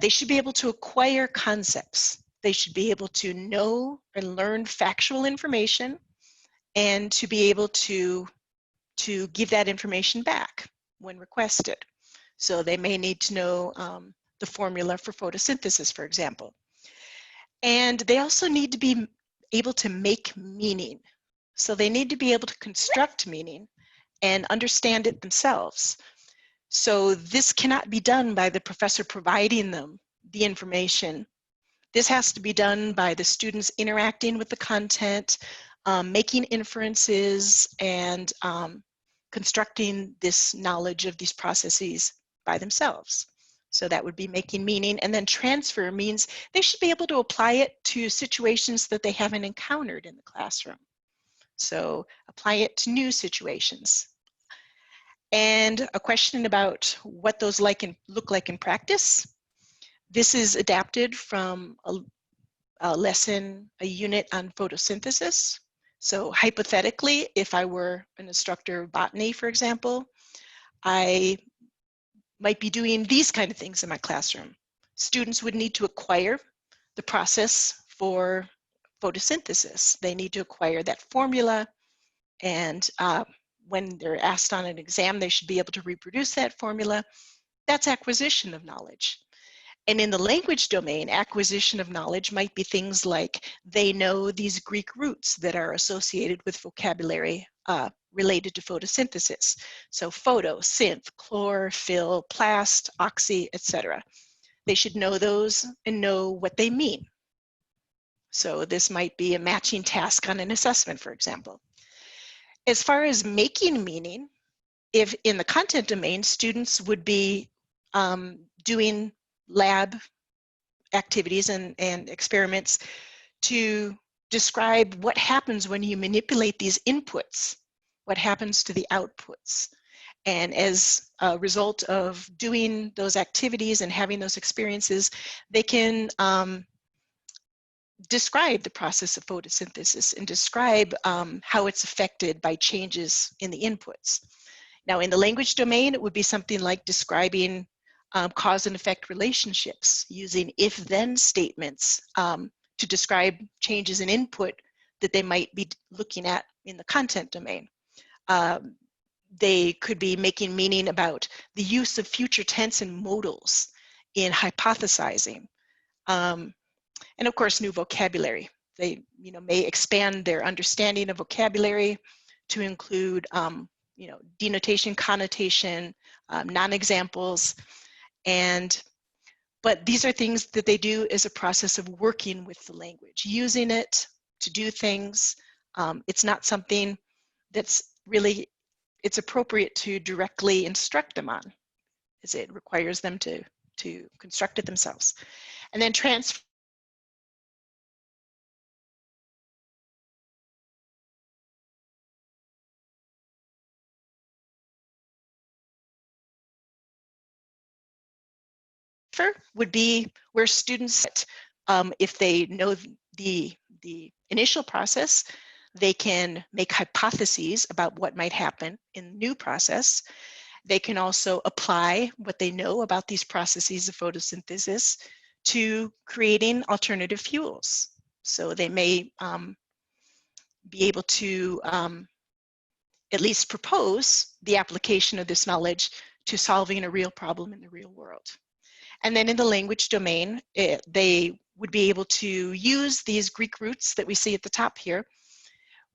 They should be able to acquire concepts. They should be able to know and learn factual information, and to be able to give that information back when requested. So they may need to know the formula for photosynthesis, for example. And they also need to be able to make meaning. So they need to be able to construct meaning and understand it themselves. So this cannot be done by the professor providing them the information. This has to be done by the students interacting with the content, making inferences, and constructing this knowledge of these processes by themselves. So that would be making meaning. And then transfer means they should be able to apply it to situations that they haven't encountered in the classroom. So apply it to new situations. And a question about what those look like in practice. This is adapted from a lesson, a unit on photosynthesis. So hypothetically, if I were an instructor of botany, for example, I might be doing these kind of things in my classroom. Students would need to acquire the process for photosynthesis. They need to acquire that formula, and when they're asked on an exam, they should be able to reproduce that formula. That's acquisition of knowledge. And in the language domain, acquisition of knowledge might be things like they know these Greek roots that are associated with vocabulary related to photosynthesis. So photo, synth, chlor, phil, plast, oxy, etc. They should know those and know what they mean. So this might be a matching task on an assessment, for example. As far as making meaning, if in the content domain, students would be doing lab activities and experiments to describe what happens when you manipulate these inputs, what happens to the outputs. And as a result of doing those activities and having those experiences, they can describe the process of photosynthesis and describe how it's affected by changes in the inputs. Now, in the language domain, it would be something like describing cause and effect relationships using if-then statements to describe changes in input that they might be looking at in the content domain. They could be making meaning about the use of future tense and modals in hypothesizing. And of course, new vocabulary. They may expand their understanding of vocabulary to include denotation, connotation, non-examples. But these are things that they do as a process of working with the language, using it to do things. It's not something that's really, it's appropriate to directly instruct them on, as it requires them to construct it themselves. And then transfer. Would be where students, if they know the initial process, they can make hypotheses about what might happen in the new process. They can also apply what they know about these processes of photosynthesis to creating alternative fuels. So they may be able to at least propose the application of this knowledge to solving a real problem in the real world. And then in the language domain, they would be able to use these Greek roots that we see at the top here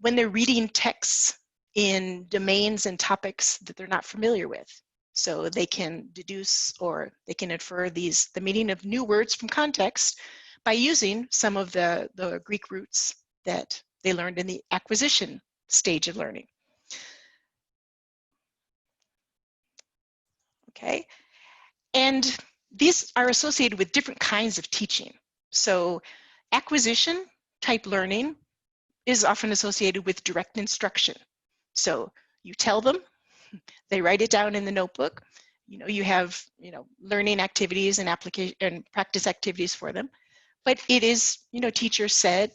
when they're reading texts in domains and topics that they're not familiar with. So they can deduce or they can infer the meaning of new words from context by using some of the Greek roots that they learned in the acquisition stage of learning. Okay, and these are associated with different kinds of teaching. So acquisition type learning is often associated with direct instruction. So you tell them, they write it down in the notebook. You have learning activities and application and practice activities for them, but it is teacher-centered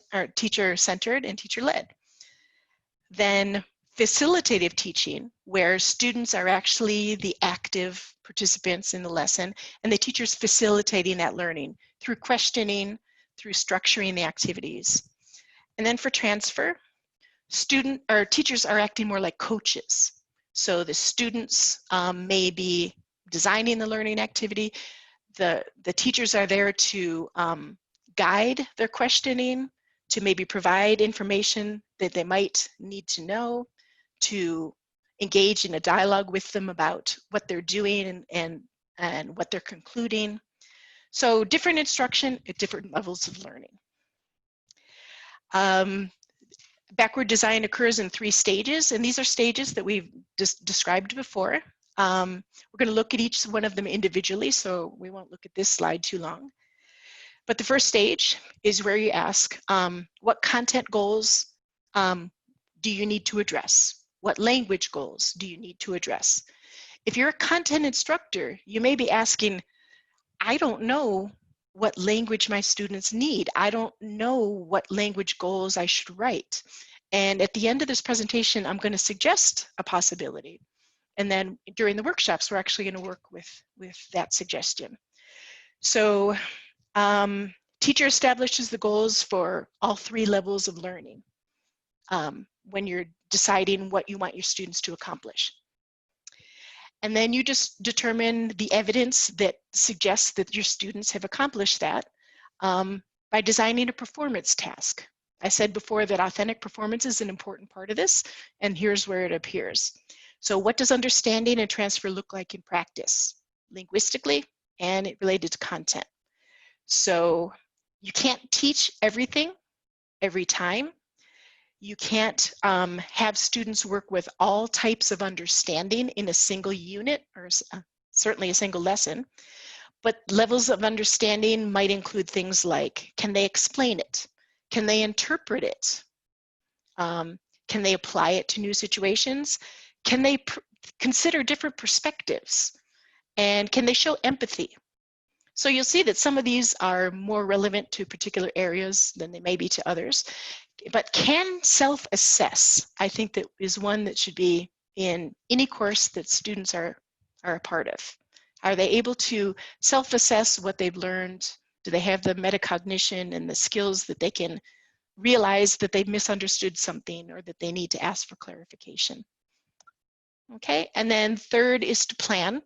and teacher-led. Then facilitative teaching, where students are actually the active participants in the lesson and the teacher's facilitating that learning through questioning, through structuring the activities. And then for transfer, teachers are acting more like coaches. So the students may be designing the learning activity. the teachers are there to guide their questioning, to maybe provide information that they might need to know, to engage in a dialogue with them about what they're doing and what they're concluding. So different instruction at different levels of learning. Backward design occurs in 3 stages, and these are stages that we've just described before. We're going to look at each one of them individually, so we won't look at this slide too long. But the first stage is where you ask, what content goals do you need to address? What language goals do you need to address? If you're a content instructor, you may be asking, I don't know what language my students need. I don't know what language goals I should write. And at the end of this presentation, I'm going to suggest a possibility. And then during the workshops, we're actually going to work with that suggestion. So teacher establishes the goals for all 3 levels of learning when you're deciding what you want your students to accomplish. And then you just determine the evidence that suggests that your students have accomplished that by designing a performance task. I said before that authentic performance is an important part of this, and here's where it appears. So what does understanding and transfer look like in practice? Linguistically and related to content. So you can't teach everything every time. You can't have students work with all types of understanding in a single unit or certainly a single lesson. But levels of understanding might include things like, can they explain it? Can they interpret it? Can they apply it to new situations? Can they consider different perspectives? And can they show empathy? So you'll see that some of these are more relevant to particular areas than they may be to others. But can self-assess, I think that is one that should be in any course that students are a part of. Are they able to self-assess what they've learned? Do they have the metacognition and the skills that they can realize that they've misunderstood something or that they need to ask for clarification? Okay, and then third is to plan.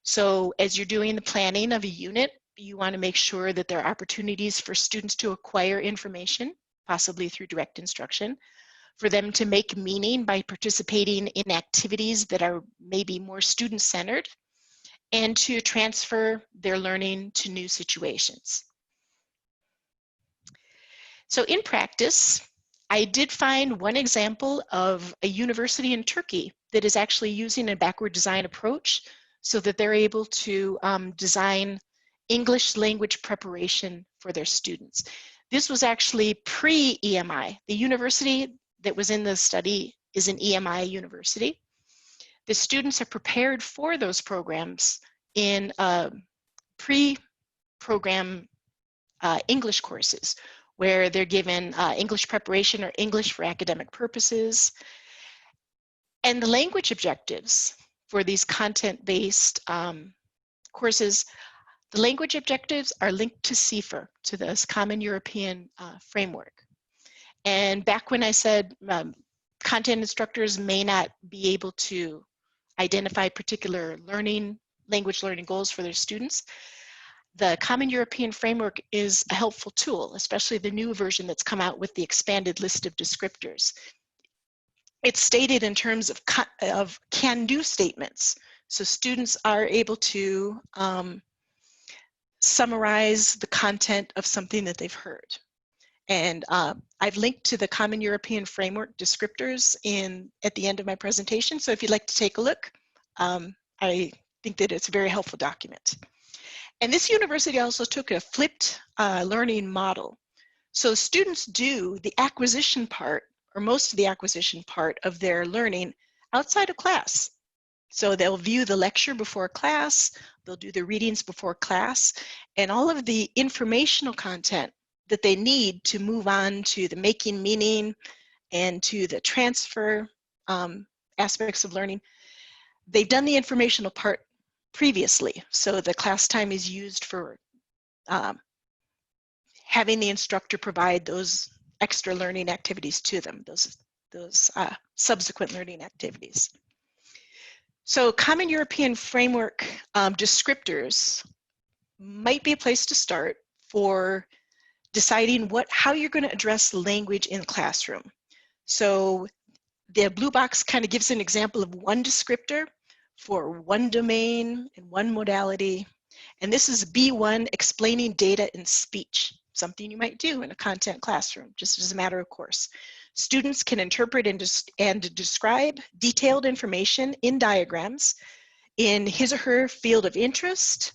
So as you're doing the planning of a unit, you want to make sure that there are opportunities for students to acquire information, possibly through direct instruction, for them to make meaning by participating in activities that are maybe more student-centered, and to transfer their learning to new situations. So in practice, I did find one example of a university in Turkey that is actually using a backward design approach so that they're able to design English language preparation for their students. This was actually pre-EMI. The university that was in the study is an EMI university. The students are prepared for those programs in pre-program English courses, where they're given English preparation or English for academic purposes. And the language objectives for these content-based courses, the language objectives are linked to CEFR, to this Common European Framework. And back when I said content instructors may not be able to identify particular language learning goals for their students, the Common European Framework is a helpful tool, especially the new version that's come out with the expanded list of descriptors. It's stated in terms of can-do statements. So students are able to summarize the content of something that they've heard. And I've linked to the Common European Framework descriptors at the end of my presentation. So if you'd like to take a look, I think that it's a very helpful document. And this university also took a flipped learning model. So students do the acquisition part, or most of the acquisition part of their learning outside of class. So they'll view the lecture before class, they'll do the readings before class, and all of the informational content that they need to move on to the making meaning and to the transfer aspects of learning. They've done the informational part previously, so the class time is used for having the instructor provide those extra learning activities to them, those subsequent learning activities. So Common European Framework descriptors might be a place to start for deciding how you're going to address language in the classroom. So the blue box kind of gives an example of one descriptor for one domain and one modality. And this is B1, explaining data in speech, something you might do in a content classroom, just as a matter of course. Students can interpret and describe detailed information in diagrams in his or her field of interest,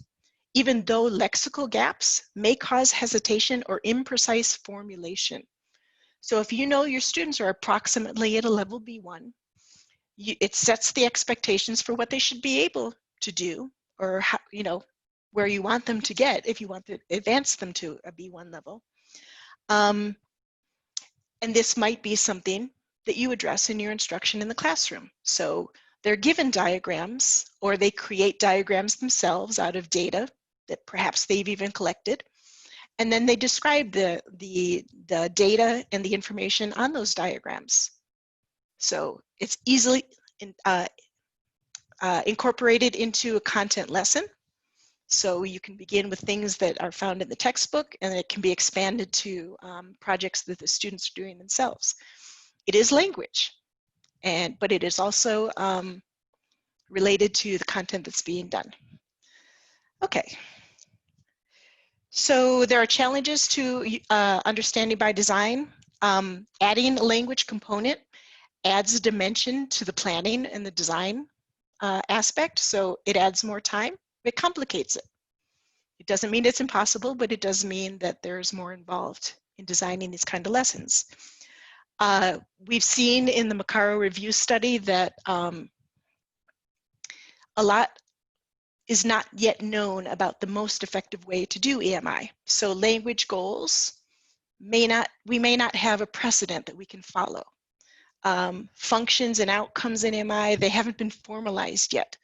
even though lexical gaps may cause hesitation or imprecise formulation. So if you know your students are approximately at a level B1, it sets the expectations for what they should be able to do, or how, where you want them to get if you want to advance them to a B1 level. And this might be something that you address in your instruction in the classroom. So they're given diagrams, or they create diagrams themselves out of data that perhaps they've even collected. And then they describe the data and the information on those diagrams. So it's easily incorporated into a content lesson. So you can begin with things that are found in the textbook, and it can be expanded to projects that the students are doing themselves. It is language, but it is also related to the content that's being done. Okay. So there are challenges to understanding by design. Adding a language component adds a dimension to the planning and the design aspect, so it adds more time. It complicates it. It doesn't mean it's impossible, but it does mean that there's more involved in designing these kind of lessons. We've seen in the Maccaro review study that a lot is not yet known about the most effective way to do EMI. So language goals, we may not have a precedent that we can follow. Functions and outcomes in EMI, they haven't been formalized yet.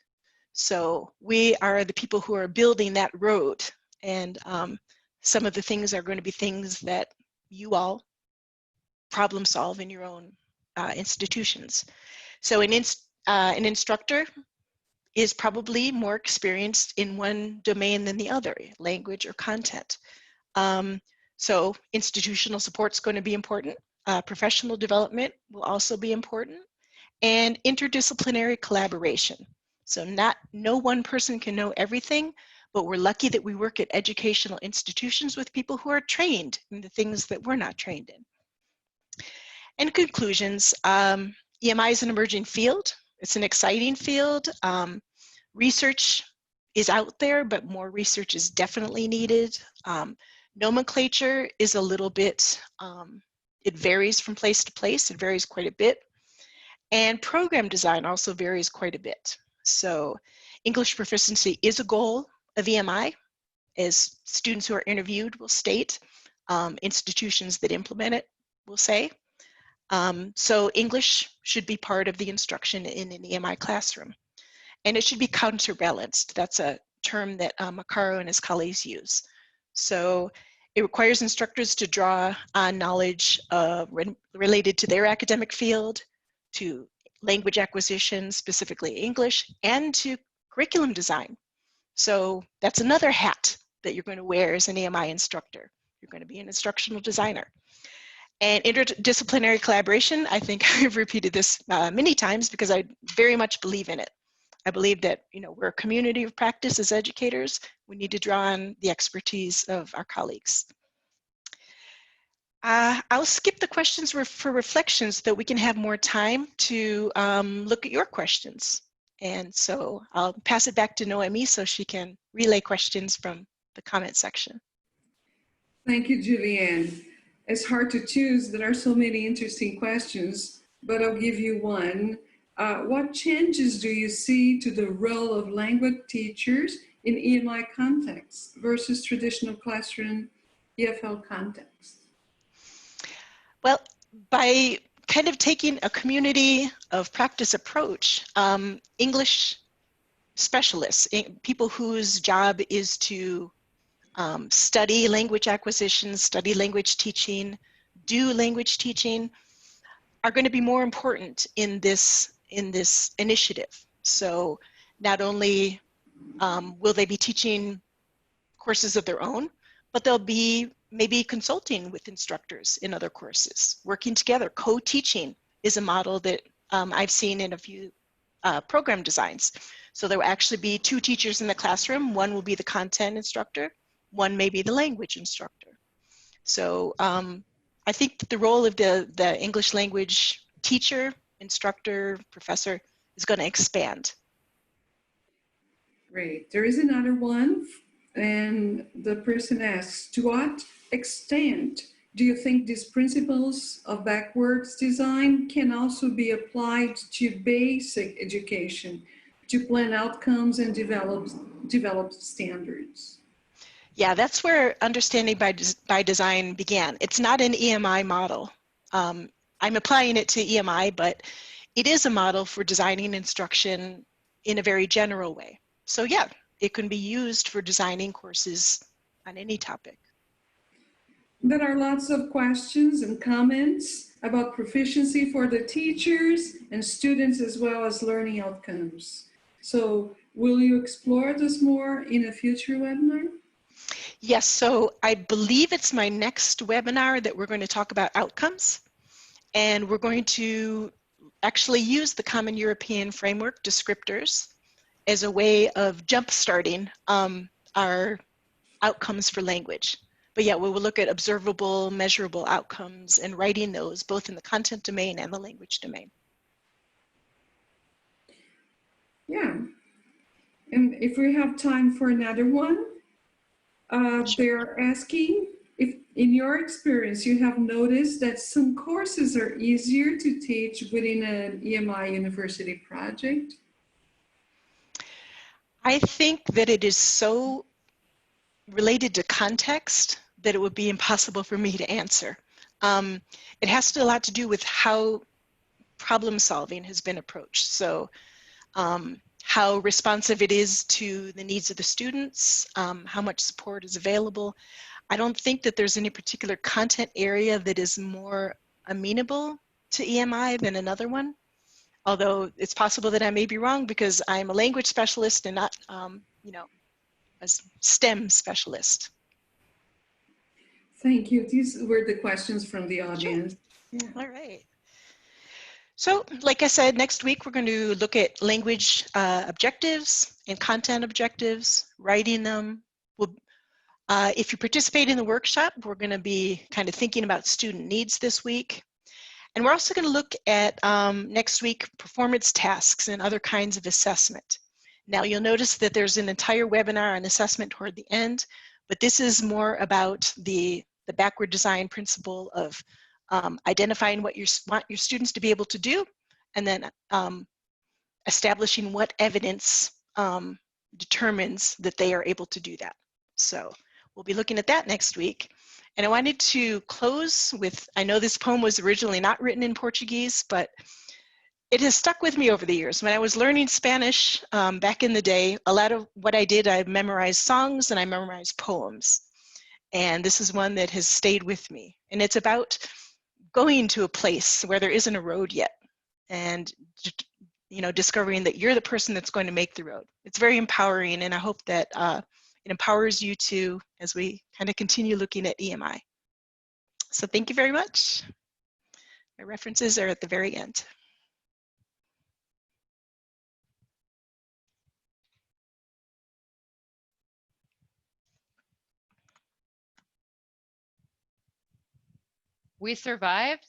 So we are the people who are building that road, and some of the things are going to be things that you all problem solve in your own institutions. So an instructor is probably more experienced in one domain than the other, language or content. So institutional support is going to be important. Professional development will also be important, and interdisciplinary collaboration. So no one person can know everything, but we're lucky that we work at educational institutions with people who are trained in the things that we're not trained in. And conclusions, EMI is an emerging field. It's an exciting field. Research is out there, but more research is definitely needed. Nomenclature is a little bit, it varies from place to place. It varies quite a bit. And program design also varies quite a bit. So English proficiency is a goal of EMI, as students who are interviewed will state, institutions that implement it will say. So English should be part of the instruction in an EMI classroom. And it should be counterbalanced. That's a term that Maccaro and his colleagues use. So it requires instructors to draw on knowledge related to their academic field, to language acquisition, specifically English, and to curriculum design. So that's another hat that you're going to wear as an EMI instructor. You're going to be an instructional designer. And interdisciplinary collaboration, I think I've repeated this many times because I very much believe in it. I believe that we're a community of practice as educators. We need to draw on the expertise of our colleagues. I'll skip the questions for reflections so that we can have more time to look at your questions. And so I'll pass it back to Noemi so she can relay questions from the comment section. Thank you, Julianne. It's hard to choose. There are so many interesting questions, but I'll give you one. What changes do you see to the role of language teachers in EMI context versus traditional classroom EFL context? Well, by kind of taking a community of practice approach, English specialists, people whose job is to study language acquisition, study language teaching, do language teaching, are going to be more important in this initiative. So not only will they be teaching courses of their own, but they'll be maybe consulting with instructors in other courses, working together. Co-teaching is a model that I've seen in a few program designs. So there will actually be 2 teachers in the classroom. One will be the content instructor, one may be the language instructor. So I think that the role of the English language teacher, instructor, professor is going to expand. Great. There is another one, and the person asks, to what extent do you think these principles of backwards design can also be applied to basic education, to plan outcomes and develop standards? Yeah, that's where understanding by design began. It's not an EMI model. I'm applying it to EMI, but it is a model for designing instruction in a very general way. So yeah, it can be used for designing courses on any topic. There are lots of questions and comments about proficiency for the teachers and students, as well as learning outcomes. So will you explore this more in a future webinar? Yes, so I believe it's my next webinar that we're going to talk about outcomes. And we're going to actually use the Common European Framework descriptors as a way of jump-starting our outcomes for language. But yeah, we will look at observable, measurable outcomes and writing those both in the content domain and the language domain. Yeah. And if we have time for another one, they're asking if, in your experience, you have noticed that some courses are easier to teach within an EMI university project. I think that it is so related to context that it would be impossible for me to answer. It has a lot to do with how problem solving has been approached. So how responsive it is to the needs of the students, how much support is available. I don't think that there's any particular content area that is more amenable to EMI than another one. Although it's possible that I may be wrong because I'm a language specialist and not, you know, a STEM specialist. Thank you. These were the questions from the audience. Sure. Yeah. All right. So, like I said, next week we're going to look at language objectives and content objectives, writing them. If you participate in the workshop, we're going to be kind of thinking about student needs this week. And we're also going to look at next week performance tasks and other kinds of assessment. Now you'll notice that there's an entire webinar on assessment toward the end, but this is more about the backward design principle of identifying what you want your students to be able to do, and then establishing what evidence determines that they are able to do that. So we'll be looking at that next week. And I wanted to close with, I know this poem was originally not written in Portuguese, but it has stuck with me over the years. When I was learning Spanish back in the day, a lot of what I did, I memorized songs and I memorized poems. And this is one that has stayed with me. And it's about going to a place where there isn't a road yet and, you know, discovering that you're the person that's going to make the road. It's very empowering, and I hope that it empowers you too as we kind of continue looking at EMI. So thank you very much. My references are at the very end. We survived.